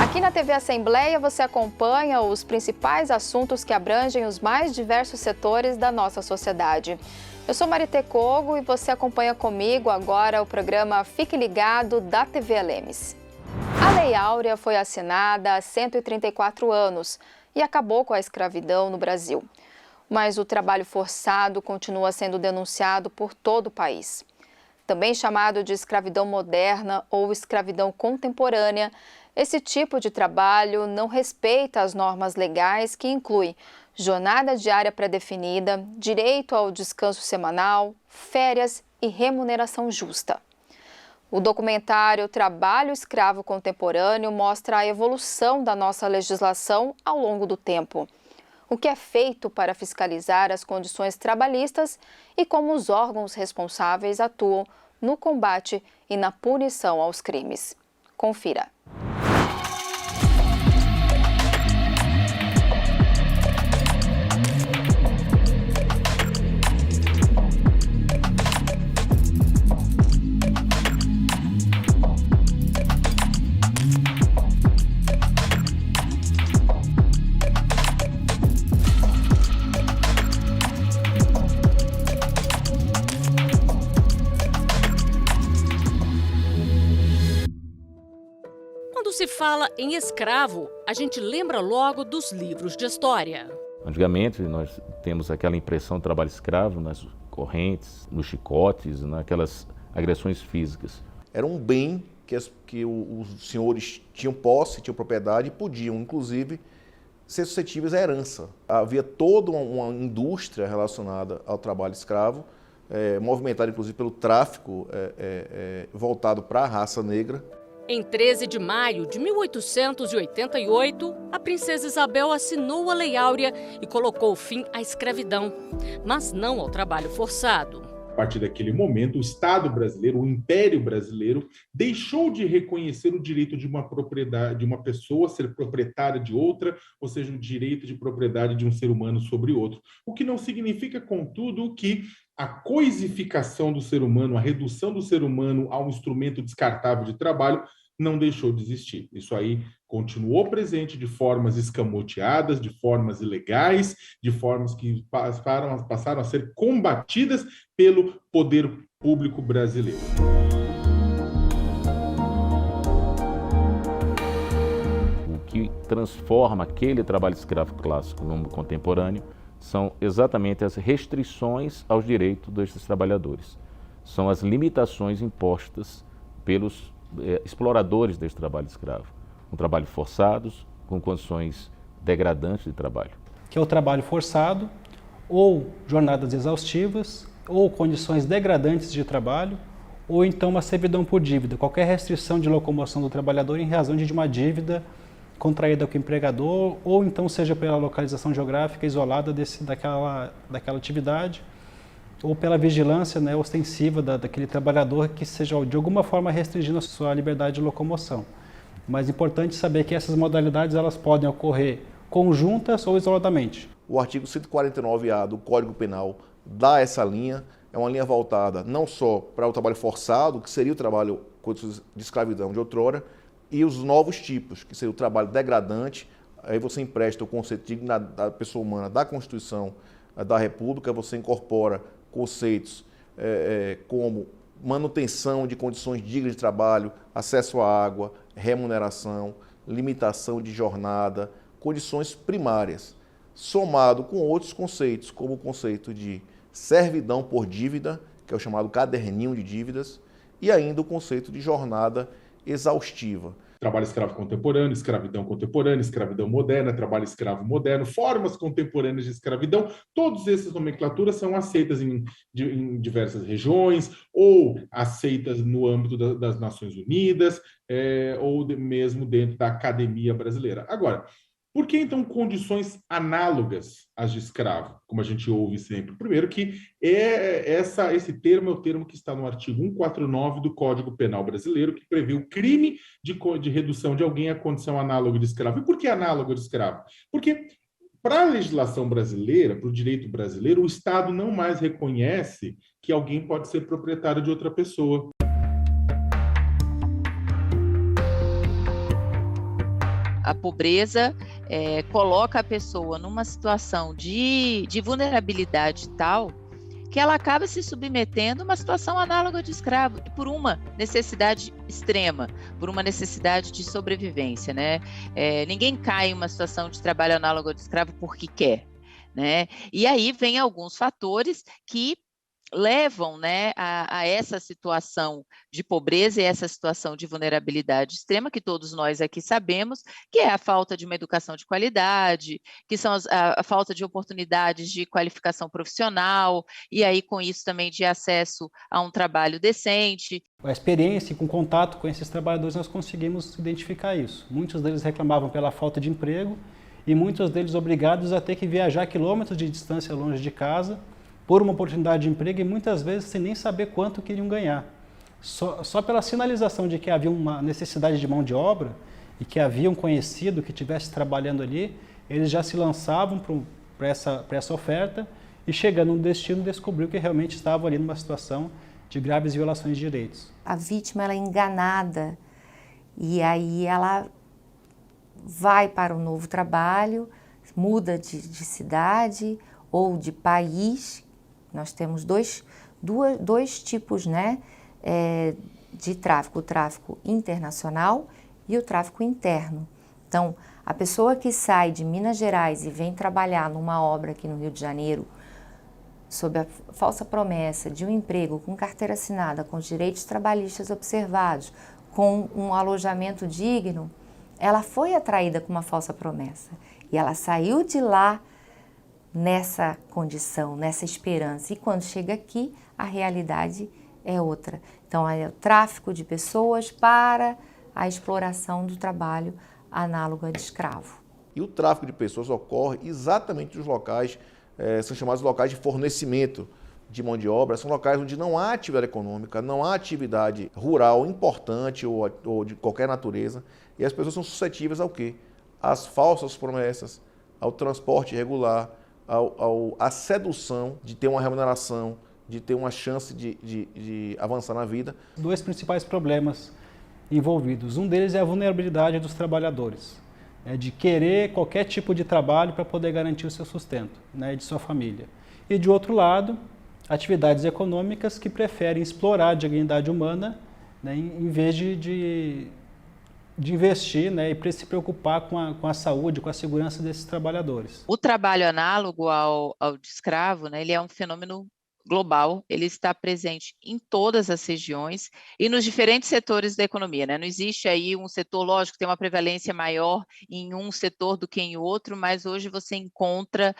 Aqui na TV Assembleia você acompanha os principais assuntos que abrangem os mais diversos setores da nossa sociedade. Eu sou Marité Cogo e você acompanha comigo agora o programa Fique Ligado da TV Lemes. A Lei Áurea foi assinada há 134 anos e acabou com a escravidão no Brasil. Mas o trabalho forçado continua sendo denunciado por todo o país. Também chamado de escravidão moderna ou escravidão contemporânea, esse tipo de trabalho não respeita as normas legais que incluem jornada diária pré-definida, direito ao descanso semanal, férias e remuneração justa. O documentário Trabalho Escravo Contemporâneo mostra a evolução da nossa legislação ao longo do tempo. O que é feito para fiscalizar as condições trabalhistas e como os órgãos responsáveis atuam no combate e na punição aos crimes. Confira. Quando se fala em escravo, a gente lembra logo dos livros de história. Antigamente, nós temos aquela impressão de trabalho escravo nas correntes, nos chicotes, naquelas agressões físicas. Era um bem que os senhores tinham posse, tinham propriedade e podiam, inclusive, ser suscetíveis à herança. Havia toda uma indústria relacionada ao trabalho escravo, movimentada, inclusive, pelo tráfico voltado para a raça negra. Em 13 de maio de 1888, a princesa Isabel assinou a Lei Áurea e colocou fim à escravidão, mas não ao trabalho forçado. A partir daquele momento, o Estado brasileiro, o Império Brasileiro, deixou de reconhecer o direito de uma propriedade, de uma pessoa ser proprietária de outra, ou seja, o direito de propriedade de um ser humano sobre outro. O que não significa, contudo, que a coisificação do ser humano, a redução do ser humano a um instrumento descartável de trabalho, não deixou de existir. Isso aí continuou presente de formas escamoteadas, de formas ilegais, de formas que passaram a ser combatidas pelo poder público brasileiro. O que transforma aquele trabalho escravo clássico no contemporâneo são exatamente as restrições aos direitos desses trabalhadores. São as limitações impostas pelos exploradores desse trabalho escravo. Um trabalho forçados, com condições degradantes de trabalho. Que é o trabalho forçado, ou jornadas exaustivas, ou condições degradantes de trabalho, ou então uma servidão por dívida, qualquer restrição de locomoção do trabalhador em razão de uma dívida contraída com o empregador, ou então seja pela localização geográfica isolada daquela atividade, ou pela vigilância ostensiva daquele trabalhador que seja de alguma forma restringindo a sua liberdade de locomoção. Mas é importante saber que essas modalidades elas podem ocorrer conjuntas ou isoladamente. O artigo 149A do Código Penal dá essa linha, é uma linha voltada não só para o trabalho forçado, que seria o trabalho de escravidão de outrora, e os novos tipos, que seria o trabalho degradante. Aí você empresta o conceito de dignidade da pessoa humana da Constituição da República, você incorpora conceitos como manutenção de condições dignas de trabalho, acesso à água, remuneração, limitação de jornada, condições primárias, somado com outros conceitos, como o conceito de servidão por dívida, que é o chamado caderninho de dívidas, e ainda o conceito de jornada exaustiva. Trabalho escravo contemporâneo, escravidão moderna, trabalho escravo moderno, formas contemporâneas de escravidão, todas essas nomenclaturas são aceitas em diversas regiões, ou aceitas no âmbito das Nações Unidas, ou mesmo dentro da academia brasileira. Agora, por que, então, condições análogas às de escravo, como a gente ouve sempre? Primeiro que esse termo é o termo que está no artigo 149 do Código Penal Brasileiro, que prevê o crime de redução de alguém à condição análoga de escravo. E por que análogo de escravo? Porque Para a legislação brasileira, para o direito brasileiro, o Estado não mais reconhece que alguém pode ser proprietário de outra pessoa. A pobreza coloca a pessoa numa situação de vulnerabilidade tal que ela acaba se submetendo a uma situação análoga de escravo, por uma necessidade extrema, por uma necessidade de sobrevivência, né? Ninguém cai em uma situação de trabalho análogo de escravo porque quer, né? E aí vem alguns fatores que levam, né, a essa situação de pobreza e essa situação de vulnerabilidade extrema que todos nós aqui sabemos, que é a falta de uma educação de qualidade, que são a falta de oportunidades de qualificação profissional, e aí com isso também de acesso a um trabalho decente. Com a experiência e com contato com esses trabalhadores nós conseguimos identificar isso. Muitos deles reclamavam pela falta de emprego e muitos deles obrigados a ter que viajar quilômetros de distância longe de casa por uma oportunidade de emprego e muitas vezes sem nem saber quanto queriam ganhar. Só pela sinalização de que havia uma necessidade de mão de obra e que havia um conhecido que estivesse trabalhando ali, eles já se lançavam para essa oferta e chegando no destino descobriu que realmente estavam ali numa situação de graves violações de direitos. A vítima ela é enganada e aí ela vai para um novo trabalho, muda de cidade ou de país. Nós temos dois tipos, né, de tráfico, o tráfico internacional e o tráfico interno. Então, a pessoa que sai de Minas Gerais e vem trabalhar numa obra aqui no Rio de Janeiro, sob a falsa promessa de um emprego com carteira assinada, com direitos trabalhistas observados, com um alojamento digno, ela foi atraída com uma falsa promessa e ela saiu de lá nessa condição, nessa esperança. E quando chega aqui, a realidade é outra. Então, é o tráfico de pessoas para a exploração do trabalho análogo de escravo. E o tráfico de pessoas ocorre exatamente nos locais, são chamados locais de fornecimento de mão de obra, são locais onde não há atividade econômica, não há atividade rural importante ou de qualquer natureza, e as pessoas são suscetíveis ao quê? Às falsas promessas, ao transporte irregular, a sedução de ter uma remuneração, de ter uma chance de avançar na vida. Dois principais problemas envolvidos. Um deles é a vulnerabilidade dos trabalhadores, né, de querer qualquer tipo de trabalho para poder garantir o seu sustento, né, de sua família. E de outro lado, atividades econômicas que preferem explorar a dignidade humana, né, em vez de investir, né, e se preocupar com a saúde, com a segurança desses trabalhadores. O trabalho análogo ao de escravo, né, ele é um fenômeno global, ele está presente em todas as regiões e nos diferentes setores da economia, né? Não existe aí um setor, lógico, que tem uma prevalência maior em um setor do que em outro, mas hoje você encontra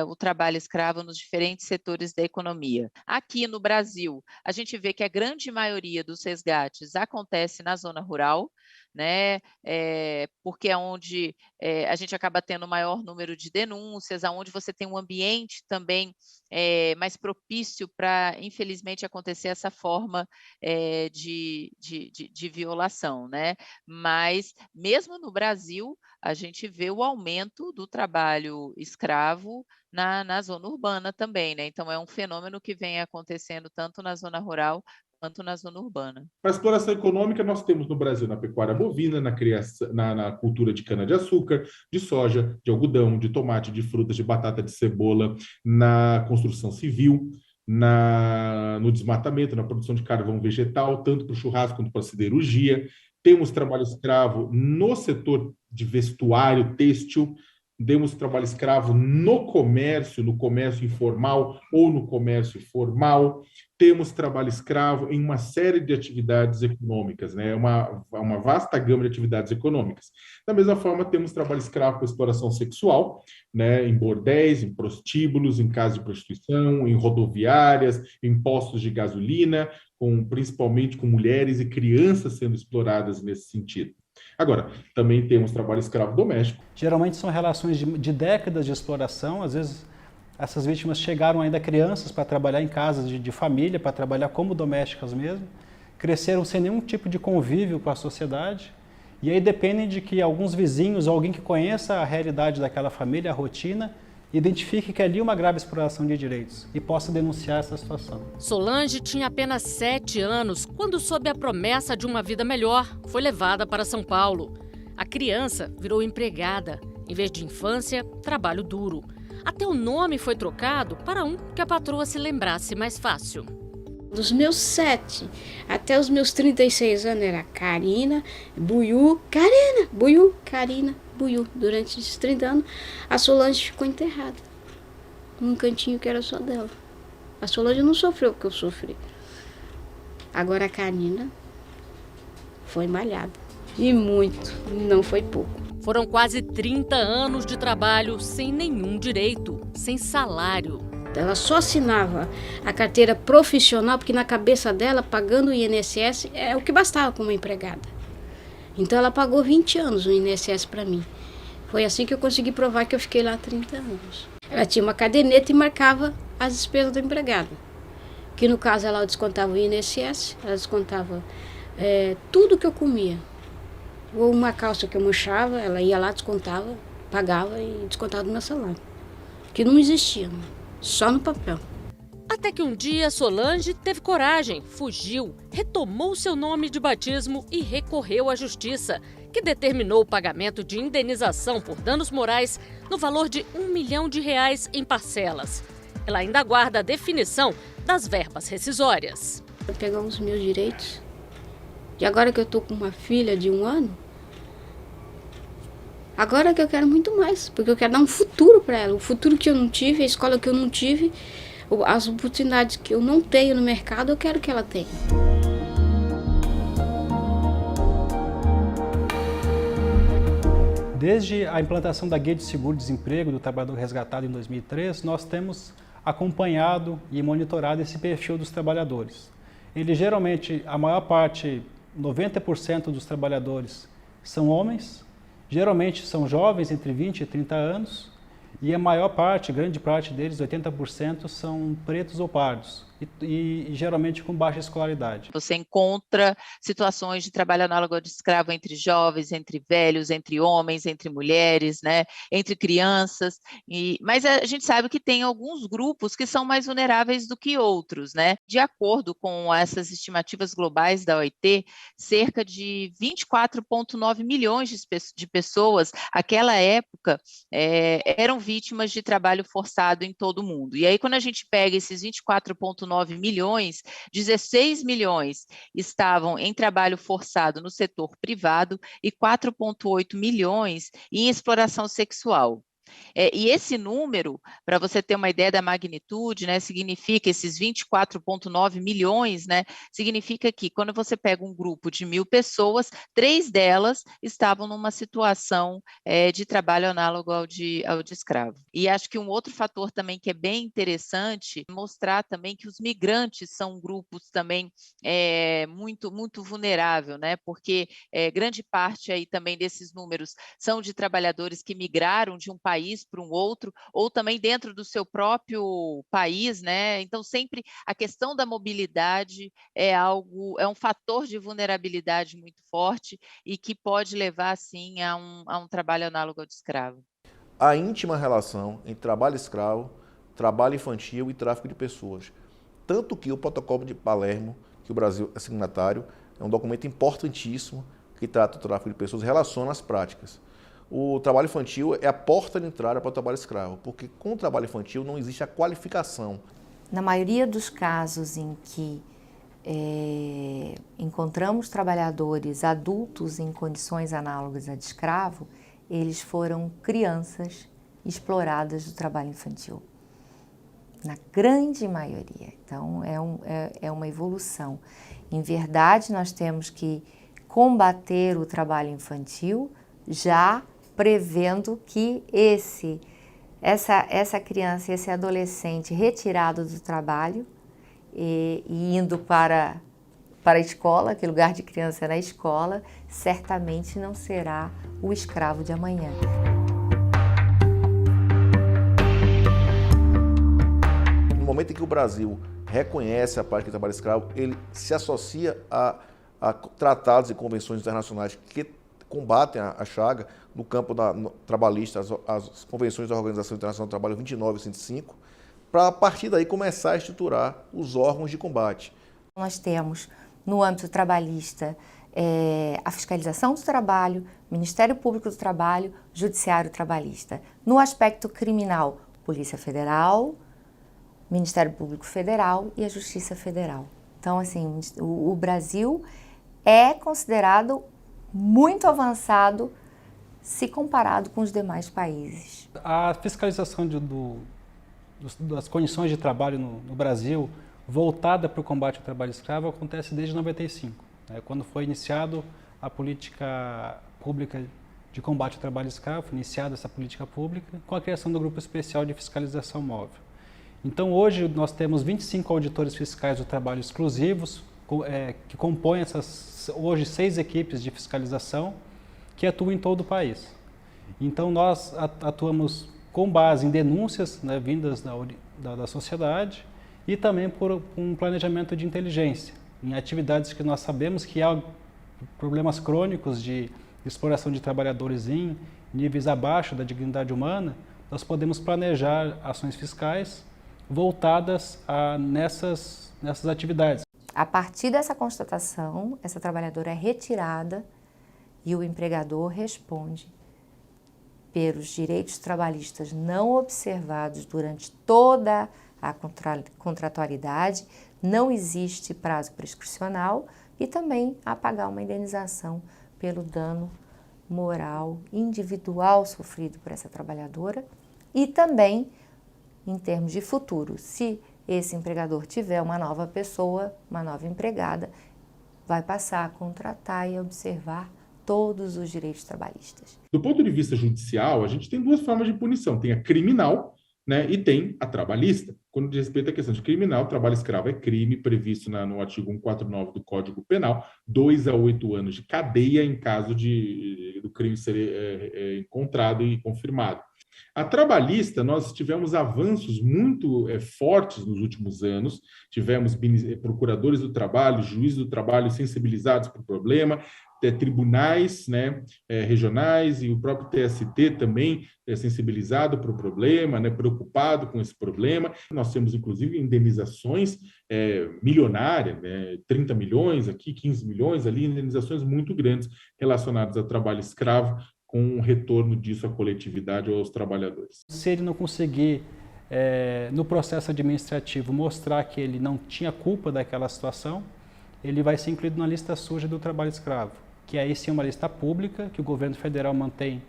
o trabalho escravo nos diferentes setores da economia. Aqui no Brasil, a gente vê que a grande maioria dos resgates acontece na zona rural, né? Porque é onde a gente acaba tendo o maior número de denúncias, onde você tem um ambiente também mais propício para, infelizmente, acontecer essa forma de violação, né? Mas, mesmo no Brasil, a gente vê o aumento do trabalho escravo na zona urbana também, né? Então, é um fenômeno que vem acontecendo tanto na zona rural quanto na zona urbana. Para a exploração econômica, nós temos no Brasil na pecuária bovina, na cultura de cana-de-açúcar, de soja, de algodão, de tomate, de frutas, de batata, de cebola, na construção civil, no desmatamento, na produção de carvão vegetal, tanto para o churrasco quanto para a siderurgia. Temos trabalho escravo no setor de vestuário têxtil, temos trabalho escravo no comércio informal ou no comércio formal, temos trabalho escravo em uma série de atividades econômicas, né? Uma vasta gama de atividades econômicas. Da mesma forma, temos trabalho escravo com exploração sexual, né? Em bordéis, em prostíbulos, em casas de prostituição, em rodoviárias, em postos de gasolina, principalmente com mulheres e crianças sendo exploradas nesse sentido. Agora, também temos trabalho escravo doméstico. Geralmente são relações de décadas de exploração, às vezes essas vítimas chegaram ainda crianças para trabalhar em casas de família, para trabalhar como domésticas mesmo, cresceram sem nenhum tipo de convívio com a sociedade E aí depende de que alguns vizinhos ou alguém que conheça a realidade daquela família, a rotina, identifique que ali uma grave exploração de direitos e possa denunciar essa situação. Solange tinha apenas 7 anos quando, sob a promessa de uma vida melhor, foi levada para São Paulo. A criança virou empregada. Em vez de infância, trabalho duro. Até o nome foi trocado para um que a patroa se lembrasse mais fácil. Dos meus 7 até os meus 36 anos era Karina, Buiú, Karina, Buiú, Karina, Buiú. Durante esses 30 anos, a Solange ficou enterrada num cantinho que era só dela. A Solange não sofreu o que eu sofri. Agora a Karina foi malhada. E muito, não foi pouco. Foram quase 30 anos de trabalho sem nenhum direito, sem salário. Ela só assinava a carteira profissional porque na cabeça dela, pagando o INSS, é o que bastava como empregada. Então ela pagou 20 anos o INSS para mim. Foi assim que eu consegui provar que eu fiquei lá 30 anos. Ela tinha uma caderneta e marcava as despesas da empregada. Que no caso ela descontava o INSS, ela descontava tudo que eu comia. Ou uma calça que eu manchava, ela ia lá, descontava, pagava e descontava do meu salário. Que não existia, só no papel. Até que um dia Solange teve coragem, fugiu, retomou seu nome de batismo e recorreu à justiça, que determinou o pagamento de indenização por danos morais no valor de R$1 milhão em parcelas. Ela ainda aguarda a definição das verbas rescisórias. Eu pegar os meus direitos. E agora que eu tô com uma filha de 1 ano, agora que eu quero muito mais, porque eu quero dar um futuro para ela, o futuro que eu não tive, a escola que eu não tive, as oportunidades que eu não tenho no mercado, eu quero que ela tenha. Desde a implantação da Guia de Seguro-Desemprego do Trabalhador Resgatado em 2003, nós temos acompanhado e monitorado esse perfil dos trabalhadores. Ele geralmente, a maior parte, 90% dos trabalhadores são homens, geralmente são jovens entre 20 e 30 anos, e a maior parte, grande parte deles, 80%, são pretos ou pardos, e geralmente com baixa escolaridade. Você encontra situações de trabalho análogo de escravo entre jovens, entre velhos, entre homens, entre mulheres, né, entre crianças, mas a gente sabe que tem alguns grupos que são mais vulneráveis do que outros, né? De acordo com essas estimativas globais da OIT, cerca de 24,9 milhões de pessoas, naquela época, eram vítimas de trabalho forçado em todo o mundo. E aí, quando a gente pega esses 24,9 milhões, 16 milhões estavam em trabalho forçado no setor privado e 4,8 milhões em exploração sexual. E esse número, para você ter uma ideia da magnitude, né, significa esses 24,9 milhões, né, significa que quando você pega um grupo de 1.000 pessoas, 3 delas estavam numa situação de trabalho análogo ao de escravo. E acho que um outro fator também que é bem interessante, mostrar também que os migrantes são grupos também muito, muito vulnerável, né, porque grande parte aí também desses números são de trabalhadores que migraram de um país para um outro, ou também dentro do seu próprio país, né? Então, sempre a questão da mobilidade é um fator de vulnerabilidade muito forte e que pode levar, sim, a um trabalho análogo ao de escravo. A íntima relação entre trabalho escravo, trabalho infantil e tráfico de pessoas. Tanto que o Protocolo de Palermo, que o Brasil é signatário, é um documento importantíssimo que trata o tráfico de pessoas e relaciona as práticas. O trabalho infantil é a porta de entrada para o trabalho escravo, porque com o trabalho infantil não existe a qualificação. Na maioria dos casos em que encontramos trabalhadores adultos em condições análogas a de escravo, eles foram crianças exploradas do trabalho infantil. Na grande maioria. Então, é uma evolução. Em verdade, nós temos que combater o trabalho infantil já prevendo que essa criança, esse adolescente retirado do trabalho e indo para a escola, que lugar de criança é na escola, certamente não será o escravo de amanhã. No momento em que o Brasil reconhece a prática de trabalho escravo, ele se associa a tratados e convenções internacionais que combatem a chaga no campo trabalhista, as convenções da Organização Internacional do Trabalho 29 e 105, para a partir daí começar a estruturar os órgãos de combate. Nós temos no âmbito trabalhista a fiscalização do trabalho, Ministério Público do Trabalho, Judiciário Trabalhista. No aspecto criminal, Polícia Federal, Ministério Público Federal e a Justiça Federal. Então, assim, o Brasil é considerado muito avançado se comparado com os demais países. A fiscalização das condições de trabalho no Brasil, voltada para o combate ao trabalho escravo, acontece desde 95, né, quando foi iniciado a política pública de combate ao trabalho escravo, foi iniciada essa política pública com a criação do Grupo Especial de Fiscalização Móvel. Então, hoje, nós temos 25 auditores fiscais do trabalho exclusivos, que compõem hoje 6 equipes de fiscalização que atuam em todo o país. Então, nós atuamos com base em denúncias, né, vindas da sociedade e também por um planejamento de inteligência, em atividades que nós sabemos que há problemas crônicos de exploração de trabalhadores em níveis abaixo da dignidade humana, nós podemos planejar ações fiscais voltadas nessas atividades. A partir dessa constatação, essa trabalhadora é retirada e o empregador responde pelos direitos trabalhistas não observados durante toda a contratualidade, não existe prazo prescricional e também a pagar uma indenização pelo dano moral individual sofrido por essa trabalhadora e também em termos de futuro, se esse empregador tiver uma nova pessoa, uma nova empregada, vai passar a contratar e a observar todos os direitos trabalhistas. Do ponto de vista judicial, a gente tem 2 formas de punição. Tem a criminal, né, e tem a trabalhista. Quando diz respeito à questão de criminal, trabalho escravo é crime previsto no artigo 149 do Código Penal, 2 a 8 anos de cadeia em caso do crime ser encontrado e confirmado. A trabalhista, nós tivemos avanços muito fortes nos últimos anos, tivemos procuradores do trabalho, juízes do trabalho sensibilizados para o problema, tribunais, né, regionais e o próprio TST também sensibilizado para o problema, né, preocupado com esse problema. Nós temos, inclusive, indenizações milionárias, né, 30 milhões aqui, 15 milhões ali, indenizações muito grandes relacionadas ao trabalho escravo, com um retorno disso à coletividade ou aos trabalhadores. Se ele não conseguir, no processo administrativo, mostrar que ele não tinha culpa daquela situação, ele vai ser incluído na lista suja do trabalho escravo, que aí sim é uma lista pública, que o governo federal mantém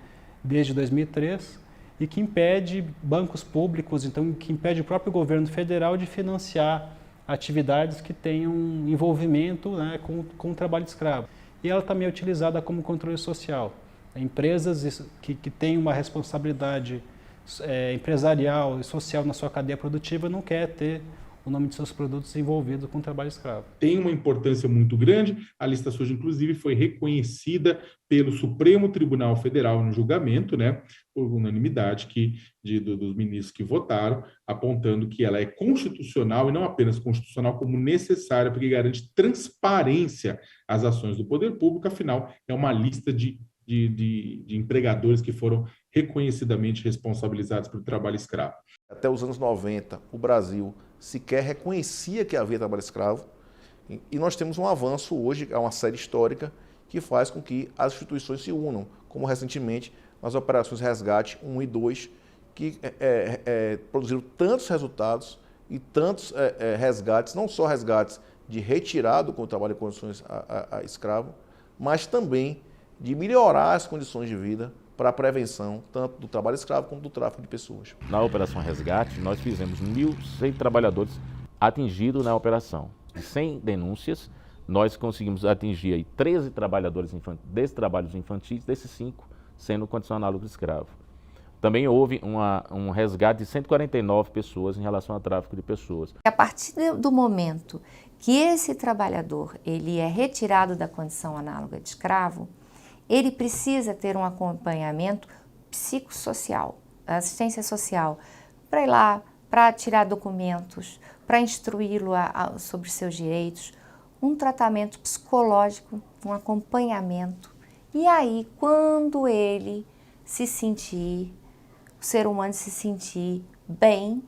desde 2003, e que impede bancos públicos, então que impede o próprio governo federal de financiar atividades que tenham envolvimento, né, com o trabalho escravo. E ela também é utilizada como controle social. Empresas que têm uma responsabilidade empresarial e social na sua cadeia produtiva não quer ter o nome de seus produtos envolvidos com trabalho escravo. Tem uma importância muito grande, a lista suja, inclusive, foi reconhecida pelo Supremo Tribunal Federal no julgamento, né, por unanimidade dos ministros que votaram, apontando que ela é constitucional, e não apenas constitucional, como necessária, porque garante transparência às ações do poder público, afinal, é uma lista de empregadores que foram reconhecidamente responsabilizados pelo trabalho escravo. Até os anos 90, o Brasil sequer reconhecia que havia trabalho escravo, e nós temos um avanço hoje, é uma série histórica, que faz com que as instituições se unam, como recentemente nas operações Resgate 1 e 2, que produziram tantos resultados e tantos resgates, não só resgates de retirado com o trabalho em condições a escravo, mas também de melhorar as condições de vida para a prevenção tanto do trabalho escravo como do tráfico de pessoas. Na Operação Resgate, nós fizemos 1.100 trabalhadores atingidos na operação. E 100 denúncias, nós conseguimos atingir aí 13 trabalhadores desses trabalhos infantis, desses 5 sendo condição análoga de escravo. Também houve um resgate de 149 pessoas em relação ao tráfico de pessoas. A partir do momento que esse trabalhador ele é retirado da condição análoga de escravo, ele precisa ter um acompanhamento psicossocial, assistência social, para ir lá, para tirar documentos, para instruí-lo sobre seus direitos, um tratamento psicológico, um acompanhamento E aí, quando ele se sentir, o ser humano se sentir bem,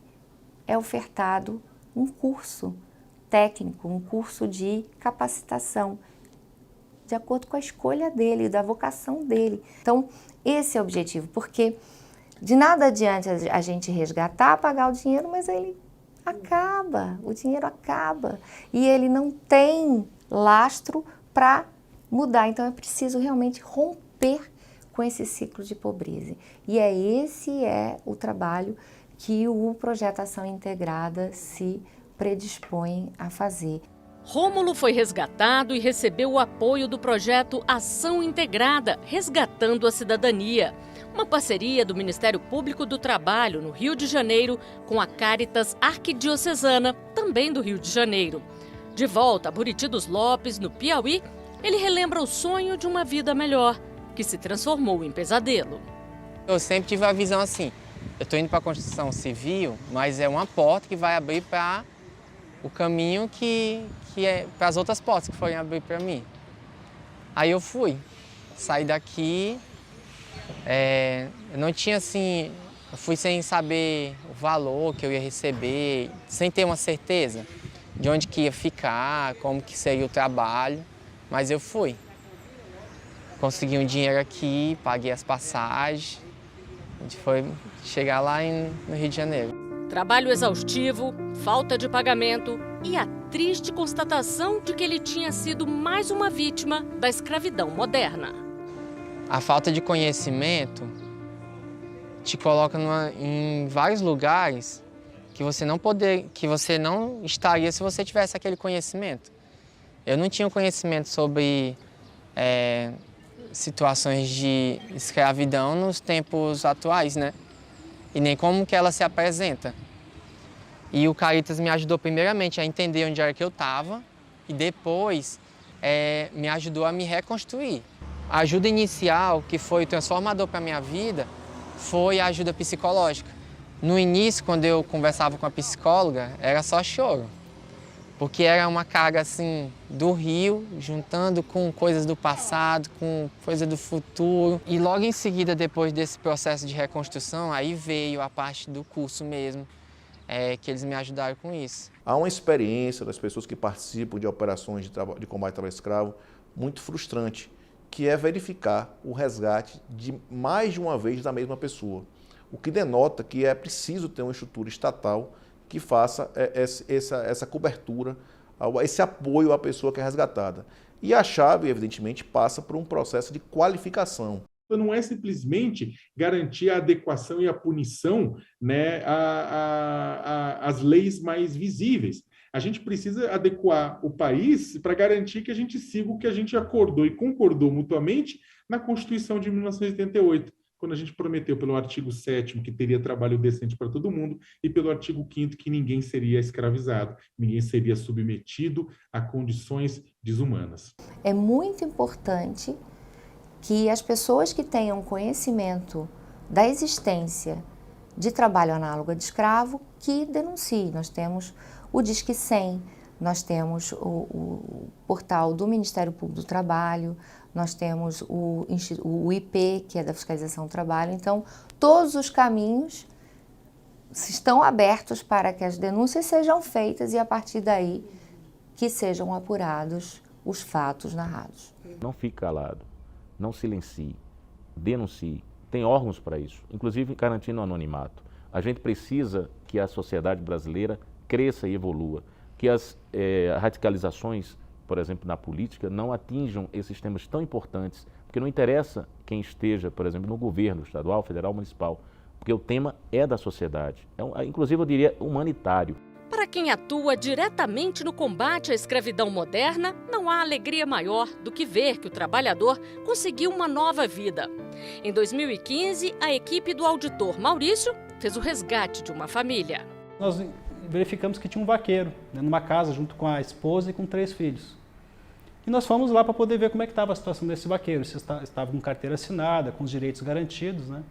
é ofertado um curso técnico, um curso de capacitação, de acordo com a escolha dele, da vocação dele. Então, esse é o objetivo, porque de nada adianta a gente resgatar, pagar o dinheiro, mas ele acaba, o dinheiro acaba. E ele não tem lastro para mudar. Então, é preciso realmente romper com esse ciclo de pobreza. E esse é o trabalho que o Projeto Ação Integrada se predispõe a fazer. Rômulo foi resgatado e recebeu o apoio do projeto Ação Integrada, Resgatando a Cidadania, uma parceria do Ministério Público do Trabalho, no Rio de Janeiro, com a Cáritas Arquidiocesana, também do Rio de Janeiro. De volta a Buriti dos Lopes, no Piauí, ele relembra o sonho de uma vida melhor, que se transformou em pesadelo. Eu sempre tive a visão assim, eu estou indo para a construção civil, mas é uma porta que vai abrir para o caminho que é para as outras portas que forem abrir para mim. Aí eu fui, saí daqui, eu não tinha assim, eu fui sem saber o valor que eu ia receber, sem ter uma certeza de onde que ia ficar, como que seria o trabalho, mas eu fui. Consegui um dinheiro aqui, paguei as passagens, a gente foi chegar lá no Rio de Janeiro. Trabalho exaustivo, falta de pagamento e a triste constatação de que ele tinha sido mais uma vítima da escravidão moderna. A falta de conhecimento te coloca em vários lugares que você não estaria se você tivesse aquele conhecimento. Eu não tinha conhecimento sobre situações de escravidão nos tempos atuais, né? E nem como que ela se apresenta. E o Cáritas me ajudou primeiramente a entender onde era que eu estava e depois me ajudou a me reconstruir. A ajuda inicial, que foi transformador para a minha vida, foi a ajuda psicológica. No início, quando eu conversava com a psicóloga, era só choro. Porque era uma carga assim do Rio, juntando com coisas do passado, com coisas do futuro. E logo em seguida, depois desse processo de reconstrução, aí veio a parte do curso mesmo, que eles me ajudaram com isso. Há uma experiência das pessoas que participam de operações de combate ao trabalho escravo muito frustrante, que é verificar o resgate de mais de uma vez da mesma pessoa. O que denota que é preciso ter uma estrutura estatal que faça essa cobertura, esse apoio à pessoa que é resgatada. E a chave, evidentemente, passa por um processo de qualificação. Não é simplesmente garantir a adequação e a punição, né, às leis mais visíveis. A gente precisa adequar o país para garantir que a gente siga o que a gente acordou e concordou mutuamente na Constituição de 1988. Quando a gente prometeu pelo artigo 7º que teria trabalho decente para todo mundo e pelo artigo 5º que ninguém seria escravizado, ninguém seria submetido a condições desumanas. É muito importante que as pessoas que tenham conhecimento da existência de trabalho análogo de escravo, que denunciem. Nós temos o Disque 100, nós temos o portal do Ministério Público do Trabalho, nós temos o IP, que é da Fiscalização do Trabalho. Então, todos os caminhos estão abertos para que as denúncias sejam feitas e, a partir daí, que sejam apurados os fatos narrados. Não fique calado, não silencie, denuncie. Tem órgãos para isso, inclusive garantindo o anonimato. A gente precisa que a sociedade brasileira cresça e evolua, que as radicalizações, por exemplo, na política, não atinjam esses temas tão importantes, porque não interessa quem esteja, por exemplo, no governo estadual, federal, municipal, porque o tema é da sociedade, inclusive eu diria humanitário. Para quem atua diretamente no combate à escravidão moderna, não há alegria maior do que ver que o trabalhador conseguiu uma nova vida. Em 2015, a equipe do auditor Maurício fez o resgate de uma família. Nós verificamos que tinha um vaqueiro, né, numa casa junto com a esposa e com 3 filhos. E nós fomos lá para poder ver como é que estava a situação desse vaqueiro, se estava com carteira assinada, com os direitos garantidos, né?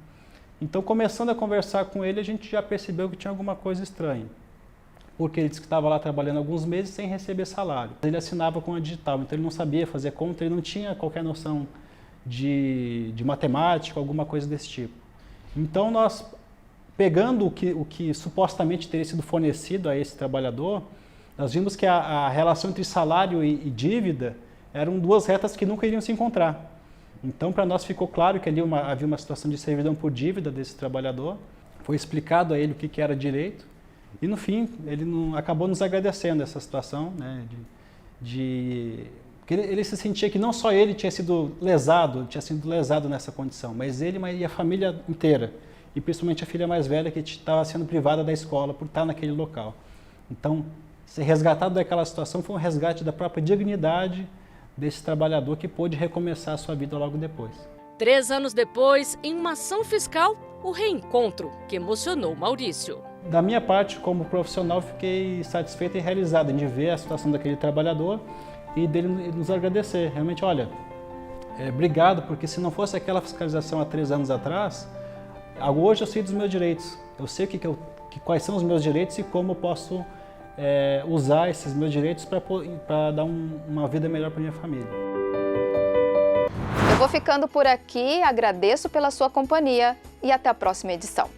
Então, começando a conversar com ele, a gente já percebeu que tinha alguma coisa estranha. Porque ele disse que estava lá trabalhando alguns meses sem receber salário. Ele assinava com a digital, então ele não sabia fazer conta, ele não tinha qualquer noção de matemática, alguma coisa desse tipo. Então, nós, pegando o que supostamente teria sido fornecido a esse trabalhador, nós vimos que a relação entre salário e dívida eram duas retas que nunca iriam se encontrar. Então, para nós ficou claro que ali havia uma situação de servidão por dívida desse trabalhador, foi explicado a ele o que era direito, e no fim ele acabou nos agradecendo essa situação, né, porque ele se sentia que não só ele tinha sido lesado nessa condição, mas ele e a família inteira, e principalmente a filha mais velha que estava sendo privada da escola por estar naquele local. Então, ser resgatado daquela situação foi um resgate da própria dignidade desse trabalhador que pôde recomeçar a sua vida logo depois. 3 anos depois, em uma ação fiscal, o reencontro que emocionou Maurício. Da minha parte, como profissional, fiquei satisfeito e realizado de ver a situação daquele trabalhador e dele nos agradecer. Realmente, olha, obrigado, porque se não fosse aquela fiscalização há 3 anos atrás, hoje eu sei dos meus direitos. Eu sei quais são os meus direitos e como eu posso usar esses meus direitos para dar uma vida melhor para minha família. Eu vou ficando por aqui, agradeço pela sua companhia e até a próxima edição.